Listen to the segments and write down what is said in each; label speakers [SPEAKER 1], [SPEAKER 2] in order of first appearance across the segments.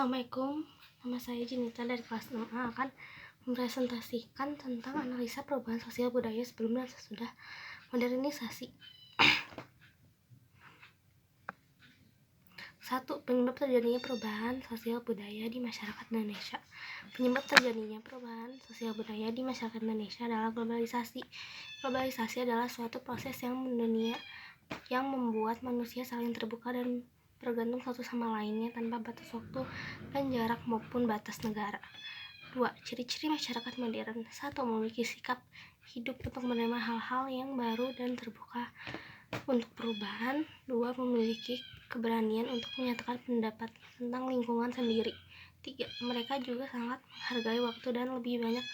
[SPEAKER 1] Assalamualaikum, nama saya Jinita dari kelas 6A akan mempresentasikan tentang analisa perubahan sosial budaya sebelum dan sesudah modernisasi. 1. Penyebab terjadinya perubahan sosial budaya di masyarakat Indonesia. Penyebab terjadinya perubahan sosial budaya di masyarakat Indonesia adalah globalisasi. Globalisasi adalah suatu proses yang mendunia yang membuat manusia saling terbuka dan bergantung satu sama lainnya tanpa batas waktu dan jarak maupun batas negara. 2. Ciri-ciri masyarakat modern. 1. Memiliki sikap hidup untuk menerima hal-hal yang baru dan terbuka untuk perubahan. 2. Memiliki keberanian untuk menyatakan pendapat tentang lingkungan sendiri. 3. Mereka juga sangat menghargai waktu dan lebih banyak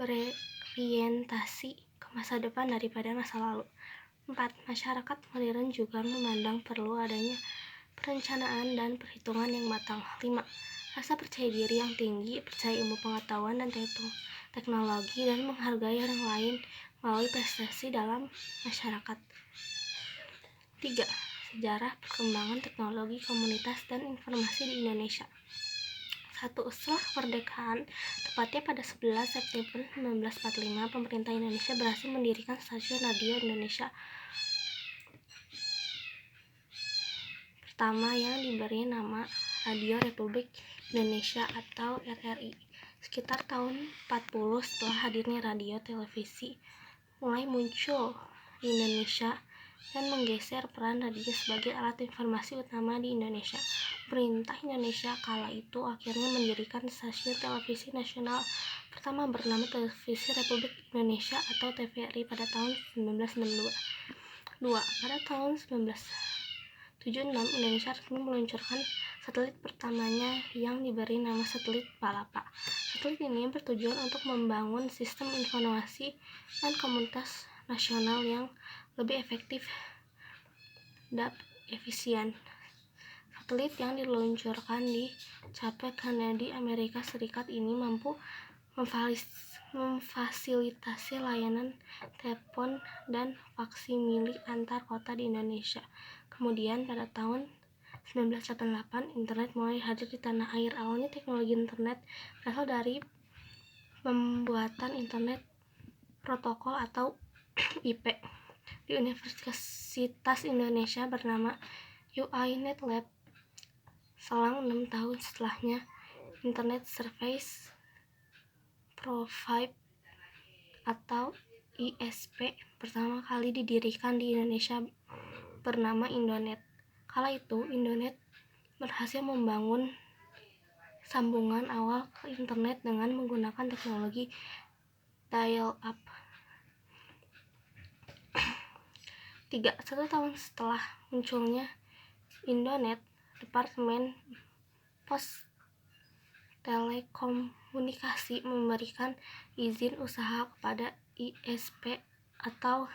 [SPEAKER 1] berorientasi ke masa depan daripada masa lalu. 4. Masyarakat modern juga memandang perlu adanya perencanaan dan perhitungan yang matang. 5. Rasa percaya diri yang tinggi, percaya ilmu pengetahuan dan teknologi, dan menghargai orang lain melalui prestasi dalam masyarakat. 3. Sejarah perkembangan teknologi, komunitas, dan informasi di Indonesia. 1. Setelah kemerdekaan, tepatnya pada 11 September 1945, pemerintah Indonesia berhasil mendirikan stasiun radio Indonesia pertama yang diberi nama Radio Republik Indonesia atau RRI. Sekitar tahun 40 setelah hadirnya radio televisi mulai muncul di Indonesia dan menggeser peran radio sebagai alat informasi utama di Indonesia. Pemerintah Indonesia kala itu akhirnya mendirikan stasiun televisi nasional pertama bernama Televisi Republik Indonesia atau TVRI pada tahun 1992. 2. Pada tahun 1976, Indonesia resmi meluncurkan satelit pertamanya yang diberi nama satelit Palapa. Satelit ini bertujuan untuk membangun sistem informasi dan komunitas nasional yang lebih efektif dan efisien. Satelit yang diluncurkan di Cape Kennedy, Amerika Serikat ini mampu memfasilitasi layanan telepon dan faksimili antar kota di Indonesia. Kemudian pada tahun 1988, internet mulai hadir di tanah air. Awalnya teknologi internet berasal dari pembuatan internet protokol atau IP di Universitas Indonesia bernama UI-NET Lab. Selang 6 tahun setelahnya, Internet Service Provider atau ISP pertama kali didirikan di Indonesia bernama Indonet. Kala itu, Indonet berhasil membangun sambungan awal ke internet dengan menggunakan teknologi dial-up. 3. 1 tahun setelah munculnya Indonet, Departemen Pos Telekomunikasi memberikan izin usaha kepada ISP atau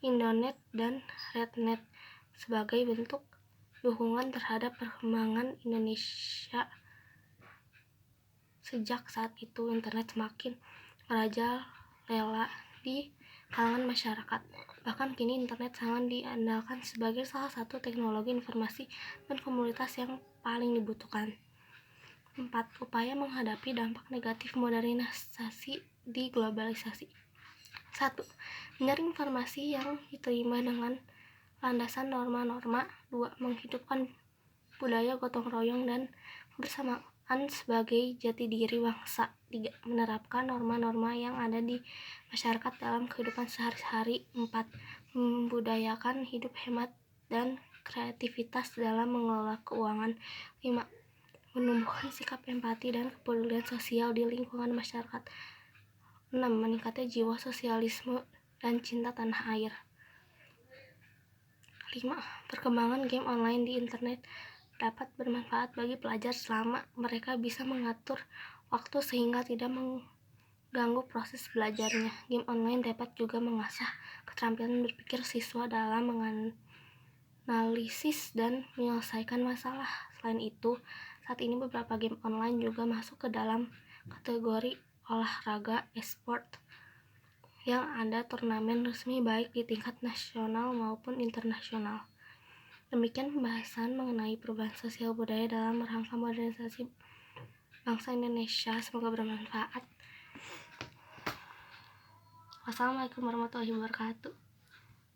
[SPEAKER 1] Indonet dan Rednet sebagai bentuk dukungan terhadap perkembangan Indonesia. Sejak saat itu, internet semakin merajalela di kalangan masyarakat. Bahkan kini internet sangat diandalkan sebagai salah satu teknologi informasi dan komunitas yang paling dibutuhkan. 4. Upaya menghadapi dampak negatif modernisasi di globalisasi. 1. Menyaring informasi yang diterima dengan landasan norma-norma. 2. Menghidupkan budaya gotong royong dan kebersamaan sebagai jati diri bangsa. 3. Menerapkan norma-norma yang ada di masyarakat dalam kehidupan sehari-hari. 4. Membudayakan hidup hemat dan kreativitas dalam mengelola keuangan. 5. Menumbuhkan sikap empati dan kepedulian sosial di lingkungan masyarakat. 6. Meningkatnya jiwa sosialisme dan cinta tanah air. 5. Perkembangan game online di internet dapat bermanfaat bagi pelajar selama mereka bisa mengatur waktu sehingga tidak mengganggu proses belajarnya. Game online dapat juga mengasah keterampilan berpikir siswa dalam menganalisis dan menyelesaikan masalah. Selain itu, saat ini beberapa game online juga masuk ke dalam kategori olahraga e-sport yang ada turnamen resmi baik di tingkat nasional maupun internasional. Demikian pembahasan mengenai perubahan sosial budaya dalam rangka modernisasi bangsa Indonesia. Semoga bermanfaat. Wassalamualaikum warahmatullahi wabarakatuh.